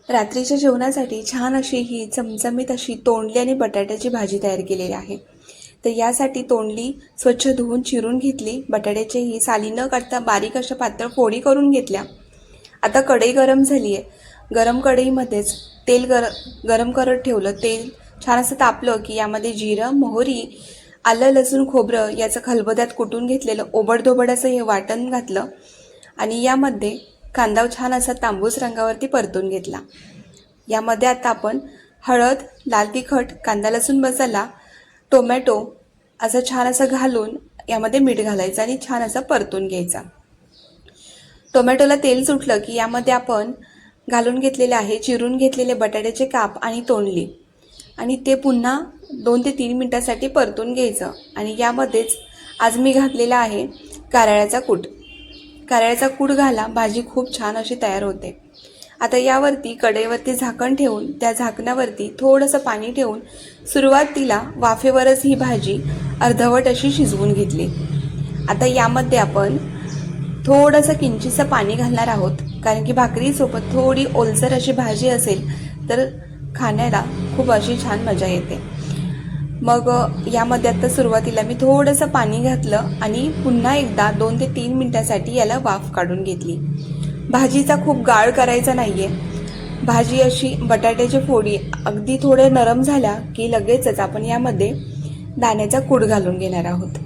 रात्रीच्या जेवणासाठी छान अशी ही चमचमीत अशी तोंडली आणि बटाट्याची भाजी तयार केलेली आहे। तर यासाठी तोंडली स्वच्छ धुवून चिरून घेतली, बटाट्याची ही साली न काढता बारीक अशा पातळ फोडी करून घेतल्या। आता कढई गरम झाली आहे, गरम कढईमध्येच तेल गरम करत ठेवलं। तेल छान असं तापलं की यामध्ये जिरं, मोहरी, आलं, लसूण, खोबरं याचं खलबत्त्यात कुटून घेतलेलं ओबडधोबड असं हे वाटण घातलं आणि यामध्ये कांदा छान असा तांबूस रंगावरती परतून घेतला। यामध्ये आता आपण हळद, लाल तिखट, कांदा लसूण मसाला, टोमॅटो असं छान असं घालून यामध्ये मीठ घालायचं आणि छान असं परतून घ्यायचा। टोमॅटोला तेल सुटलं की यामध्ये आपण घालून घेतलेले आहे चिरून घेतलेले बटाट्याचे काप आणि तोंडली आणि ते पुन्हा 2 ते 3 मिनिटांसाठी परतून घ्यायचं। आणि यामध्येच आज मी घातलेला आहे कारळ्याचा कूट। कारळ्याचा कूट घाला, भाजी खूप छान अशी तयार होते। आता यावरती कढईवरती झाकण ठेवून त्या झाकणावरती थोडंसं पाणी ठेवून सुरुवातीला वाफेवरच ही भाजी अर्धवट अशी शिजवून घेतली। आता यामध्ये आपण थोडंसं किंचितसं पाणी घालणार आहोत, कारण की भाकरीसोबत थोडी ओलसर अशी भाजी असेल तर खाण्याला खूप अशी छान मजा येते। मग यामध्ये आता सुरुवातीला मी थोडंसं पाणी घातलं आणि पुन्हा एकदा 2 ते 3 मिनिटांसाठी याला वाफ काढून घेतली। भाजीचा खूप गाळ करायचा नाहीये। भाजी अशी बटाट्याची फोडी अगदी थोडे नरम झाल्या की लगेचच आपण यामध्ये दाण्याचा कूट घालून घेणार आहोत।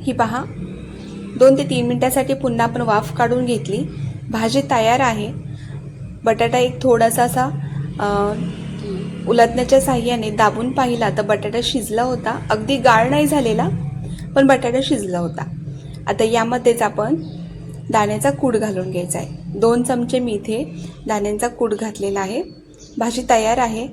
ही पहा, 2 ते 3 मिनिटांसाठी पुन्हा आपण वाफ काढून घेतली। भाजी तयार आहे। बटाटा एक थोडासा असा उलटण्याच्या साहाय्याने दाबून पाहिला तर बटाटा शिजला होता, अगदी गाळ नाही झालेला पण बटाटा शिजला होता। आता यामध्येच आपण दाण्याचा कूट घालून घ्यायचा आहे। 2 चमचे मी इथे दाण्यांचा कूट घातलेला आहे। भाजी तयार आहे।